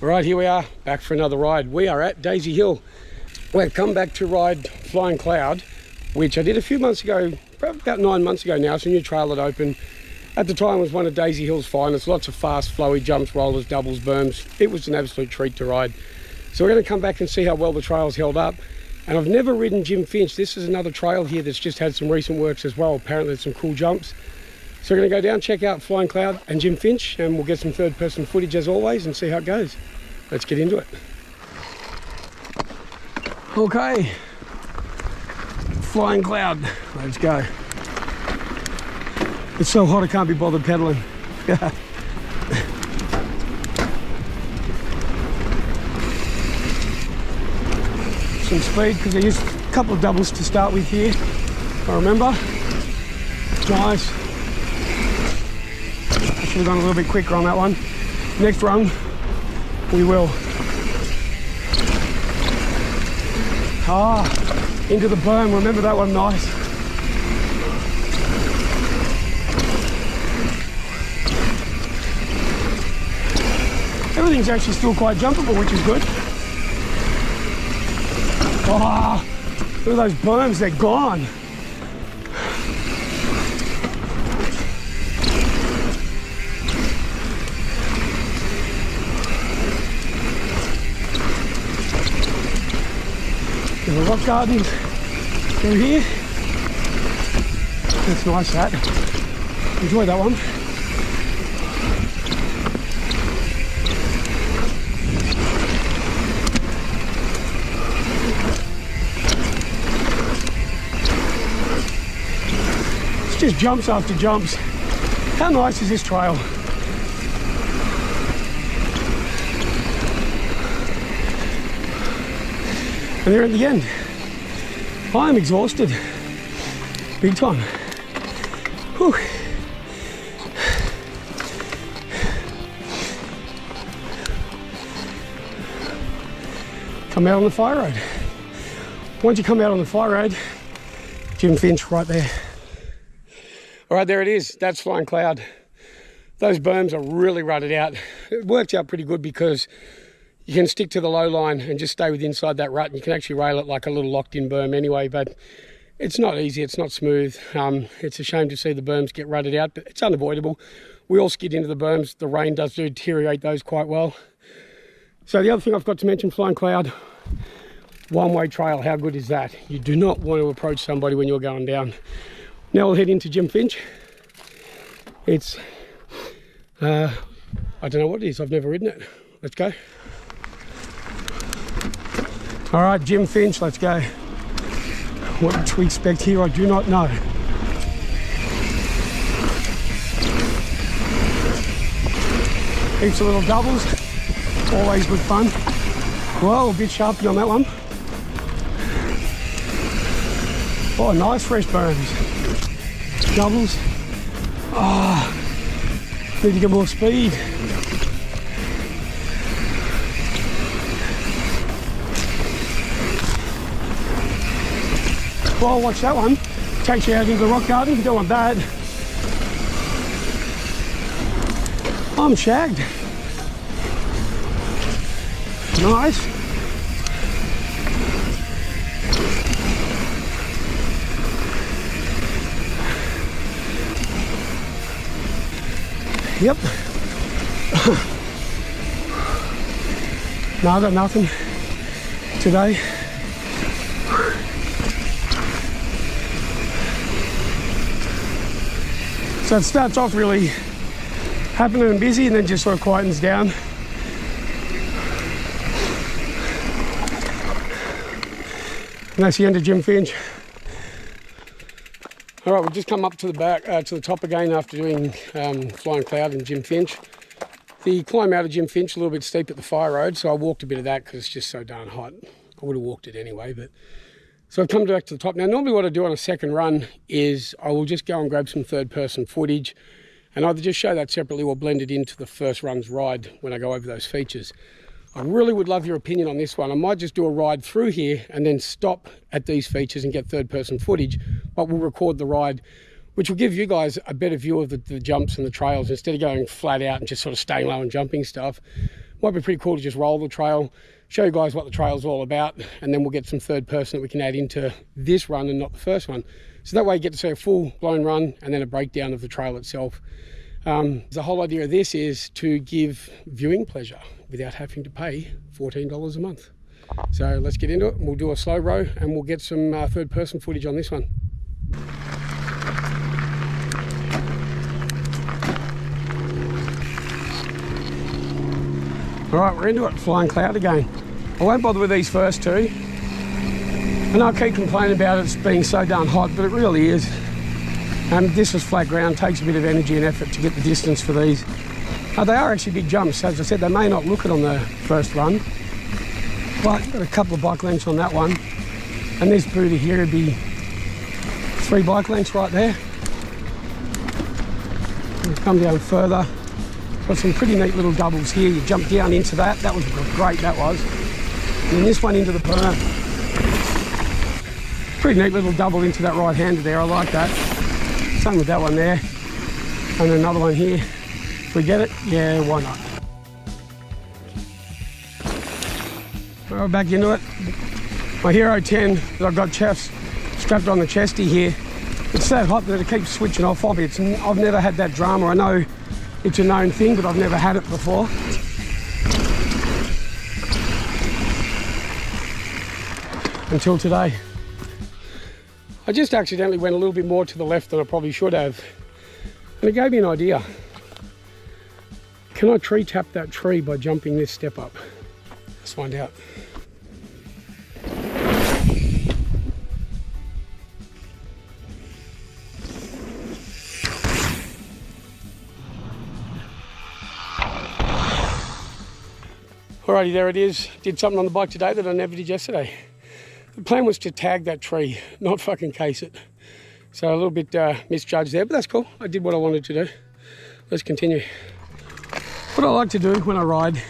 All right, here we are, back for another ride. We are at Daisy Hill. We've come back to ride Flying Cloud, which I did a few months ago, probably about 9 months ago now. It's a new trail that opened. At the time, it was one of Daisy Hill's finest. Lots of fast, flowy jumps, rollers, doubles, berms. It was an absolute treat to ride. So we're going to come back and see how well the trail's held up. And I've never ridden Jim Finch. This is another trail here that's just had some recent works as well. Apparently there's some cool jumps. So we're going to go down, check out Flying Cloud and Jim Finch, and we'll get some third-person footage as always and see how it goes. Let's get into it. Okay, Flying Cloud, let's go. It's so hot I can't be bothered pedaling. Some speed because I used a couple of doubles to start with here, if I remember. Nice. I should have gone a little bit quicker on that one. Next run, we will. Into the berm, remember that one, nice. Everything's actually still quite jumpable, which is good. Look at those berms, they're gone. The rock gardens through here. That's nice, that. Enjoy that one. It's just jumps after jumps. How nice is this trail? And there at the end. I am exhausted. Big time. Whew. Come out on the fire road. Once you come out on the fire road, Jim Finch right there. All right, there it is. That's Flying Cloud. Those berms are really rutted out. It worked out pretty good because you can stick to the low line and just stay with inside that rut, and you can actually rail it like a little locked-in berm anyway, but it's not easy, it's not smooth. It's a shame to see the berms get rutted out, but it's unavoidable. We all skid into the berms. The rain does deteriorate those quite well. So the other thing I've got to mention, Flying Cloud, one-way trail. How good is that? You do not want to approach somebody when you're going down. Now we'll head into Jim Finch. It's, I don't know what it is. I've never ridden it. Let's go. All right, Jim Finch, let's go. What to expect here, I do not know. Heaps of little doubles, always good fun. Whoa, a bit sharpy on that one. Oh, nice fresh berms. Doubles. Need to get more speed. Well, watch that one. Takes you out into the rock garden. You don't want that. I'm shagged. Nice. Yep. No, I got nothing today. So it starts off really happening and busy and then just sort of quietens down. And that's the end of Jim Finch. All right, we've just come up to the back, to the top again after doing Flying Cloud and Jim Finch. The climb out of Jim Finch a little bit steep at the fire road, so I walked a bit of that because it's just so darn hot. I would have walked it anyway, but so I've come back to the top. Now, normally what I do on a second run is I will just go and grab some third-person footage and either just show that separately or blend it into the first run's ride when I go over those features. I really would love your opinion on this one. I might just do a ride through here and then stop at these features and get third-person footage, but we'll record the ride, which will give you guys a better view of the jumps and the trails instead of going flat out and just sort of staying low and jumping stuff. Might be pretty cool to just roll the trail, show you guys what the trail's all about, and then we'll get some third person that we can add into this run and not the first one. So that way you get to see a full blown run and then a breakdown of the trail itself. The whole idea of this is to give viewing pleasure without having to pay $14 a month. So let's get into it. We'll do a slow row and we'll get some third person footage on this one. All right, we're into it, Flying Cloud again. I won't bother with these first two. And I'll keep complaining about it being so darn hot, but it really is. This is flat ground, takes a bit of energy and effort to get the distance for these. They are actually big jumps. As I said, they may not look it on the first run, but got a couple of bike lengths on that one. And this booty here would be 3 bike lengths right there. We'll come down further. Got some pretty neat little doubles here. You jump down into that. That was great, that was. And then this one into the perm. Pretty neat little double into that right-hander there. I like that. Same with that one there. And another one here. If we get it, yeah, why not? Well, back into it. My Hero 10 that I've got strapped on the chesty here. It's so hot that it keeps switching off of me. I've never had that drama. I know it's a known thing, but I've never had it before. Until today. I just accidentally went a little bit more to the left than I probably should have. And it gave me an idea. Can I tree tap that tree by jumping this step up? Let's find out. Alrighty, there it is. Did something on the bike today that I never did yesterday. The plan was to tag that tree, not fucking case it. So a little bit misjudged there, but that's cool. I did what I wanted to do. Let's continue. What I like to do when I ride,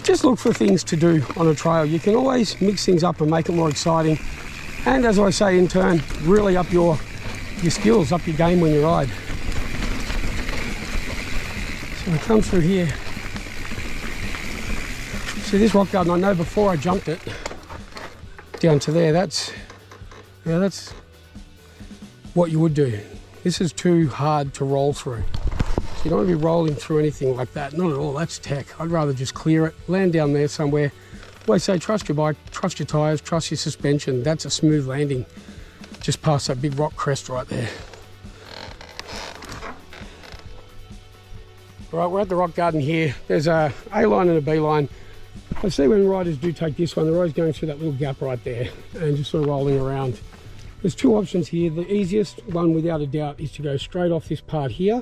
just look for things to do on a trail. You can always mix things up and make it more exciting. And as I say, in turn, really up your skills, up your game when you ride. So I come through here. See this rock garden, I know before I jumped it, down to there, that's what you would do. This is too hard to roll through. So you don't want to be rolling through anything like that, not at all. That's tech. I'd rather just clear it, land down there somewhere. I say trust your bike, trust your tires, trust your suspension. That's a smooth landing just past that big rock crest right there. All right, we're at the rock garden here. There's a line and a B line. I see when riders do take this one, they're always going through that little gap right there and just sort of rolling around. There's 2 options here. The easiest one, without a doubt, is to go straight off this part here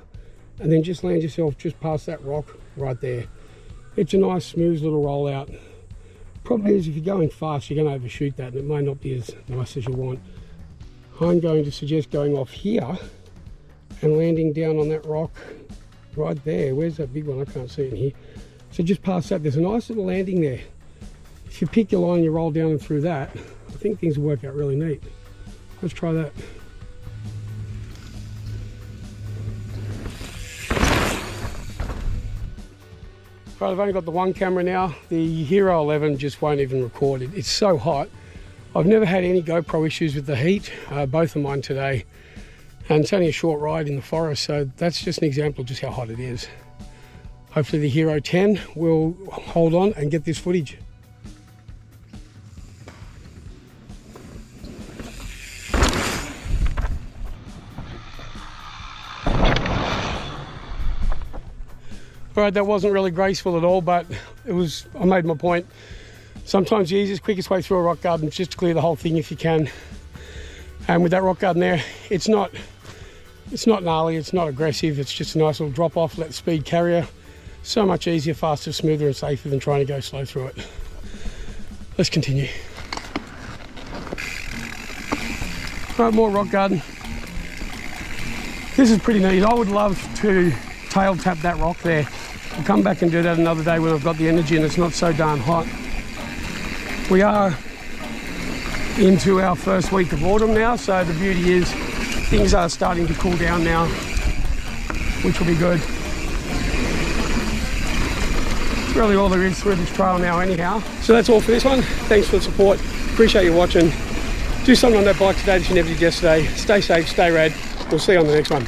and then just land yourself just past that rock right there. It's a nice, smooth little rollout. Problem is, if you're going fast, you're going to overshoot that and it may not be as nice as you want. I'm going to suggest going off here and landing down on that rock right there. Where's that big one? I can't see it in here. So just past that, there's a nice little landing there. If you pick your line, you roll down and through that, I think things will work out really neat. Let's try that. Right, I've only got the one camera now. The Hero 11 just won't even record it. It's so hot. I've never had any GoPro issues with the heat, both of mine today. And it's only a short ride in the forest, so that's just an example of just how hot it is. Hopefully the Hero 10 will hold on and get this footage. All right, that wasn't really graceful at all, but I made my point. Sometimes the easiest, quickest way through a rock garden is just to clear the whole thing if you can. And with that rock garden there, it's not gnarly, it's not aggressive, it's just a nice little drop off, let the speed carry you. So much easier, faster, smoother and safer than trying to go slow through it. Let's continue. All right, more rock garden. This is pretty neat. I would love to tail tap that rock there. I'll come back and do that another day when I've got the energy and it's not so darn hot. We are into our first week of autumn now, so the beauty is things are starting to cool down now, which will be good. It's really all there is through this trail now anyhow. So that's all for this one. Thanks for the support. Appreciate you watching. Do something on that bike today that you never did yesterday. Stay safe, stay rad. We'll see you on the next one.